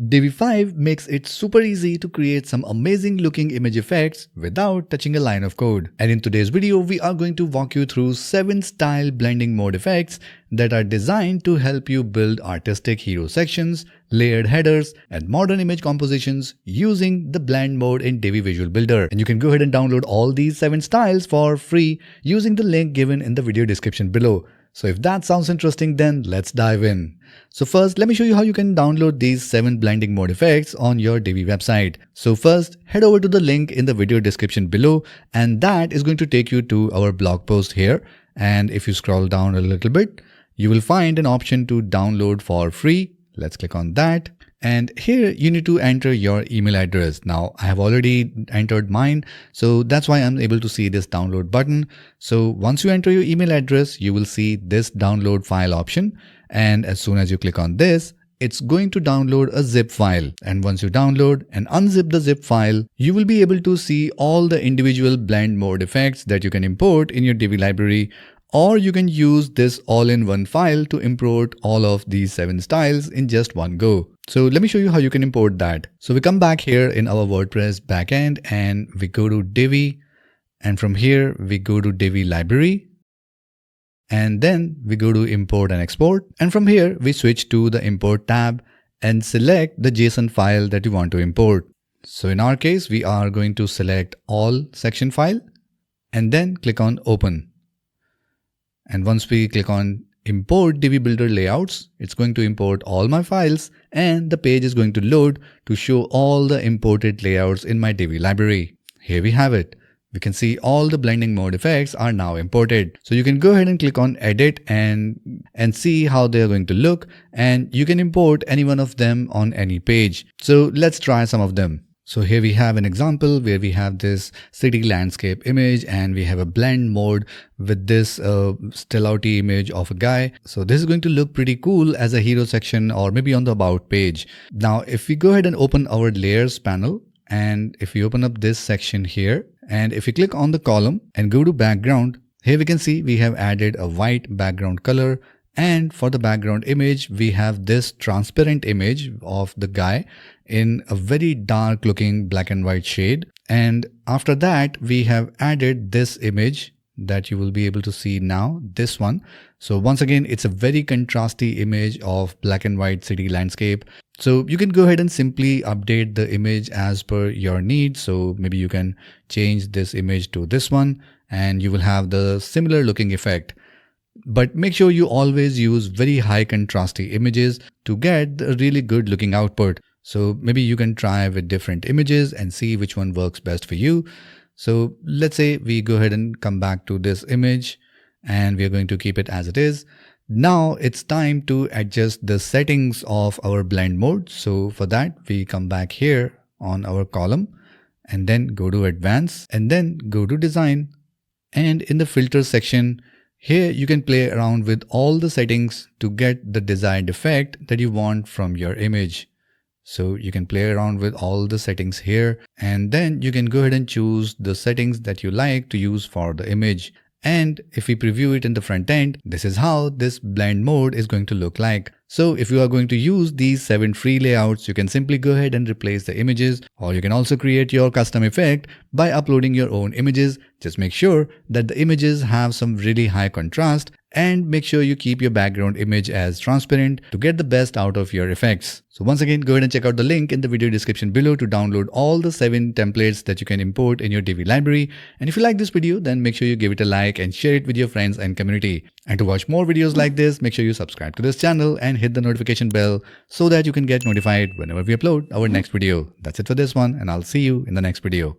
Divi 5 makes it super easy to create some amazing looking image effects without touching a line of code. And in today's video, we are going to walk you through 7 style blending mode effects that are designed to help you build artistic hero sections, layered headers, and modern image compositions using the blend mode in Divi Visual Builder. And you can go ahead and download all these 7 styles for free using the link given in the video description below. So if that sounds interesting, then let's dive in. So first, let me show you how you can download these 7 blending mode effects on your Divi website. So first, head over to the link in the video description below, and that is going to take you to our blog post here. And if you scroll down a little bit, you will find an option to download for free. Let's click on that. And here you need to enter your email address. Now I have already entered mine, so that's why I'm able to see this download button. So once you enter your email address, you will see this download file option. And as soon as you click on this, it's going to download a zip file. And once you download and unzip the zip file, you will be able to see all the individual blend mode effects that you can import in your Divi library. Or you can use this all-in-one file to import all of these 7 styles in just one go. So let me show you how you can import that. So we come back here in our WordPress backend and we go to Divi, and from here we go to Divi Library, and then we go to Import and Export, and from here we switch to the Import tab and select the JSON file that you want to import. So in our case, we are going to select all section file and then click on Open. And once we click on Import Divi Builder Layouts, it's going to import all my files and the page is going to load to show all the imported layouts in my Divi library. Here we have it. We can see all the blending mode effects are now imported. So you can go ahead and click on Edit and see how they are going to look, and you can import any one of them on any page. So let's try some of them. So here we have an example where we have this city landscape image and we have a blend mode with this still outy image of a guy. So this is going to look pretty cool as a hero section or maybe on the about page. Now, if we go ahead and open our layers panel, and if we open up this section here, and if we click on the column and go to background, here we can see we have added a white background color. And for the background image, we have this transparent image of the guy in a very dark looking black and white shade. And after that, we have added this image that you will be able to see now, this one. So once again, it's a very contrasty image of black and white city landscape. So you can go ahead and simply update the image as per your needs. So maybe you can change this image to this one and you will have the similar looking effect. But make sure you always use very high contrasty images to get a really good looking output. So maybe you can try with different images and see which one works best for you. So let's say we go ahead and come back to this image and we are going to keep it as it is. Now it's time to adjust the settings of our blend mode. So for that, we come back here on our column and then go to Advanced and then go to Design, and in the filter section, here you can play around with all the settings to get the desired effect that you want from your image. So you can play around with all the settings here, and then you can go ahead and choose the settings that you like to use for the image. And if we preview it in the front end, this is how this blend mode is going to look like. So if you are going to use these 7 free layouts, you can simply go ahead and replace the images, or you can also create your custom effect by uploading your own images. Just make sure that the images have some really high contrast, and make sure you keep your background image as transparent to get the best out of your effects. So once again, go ahead and check out the link in the video description below to download all the 7 templates that you can import in your Divi library. And if you like this video, then make sure you give it a like and share it with your friends and community. And to watch more videos like this, make sure you subscribe to this channel and hit the notification bell so that you can get notified whenever we upload our next video. That's it for this one, and I'll see you in the next video.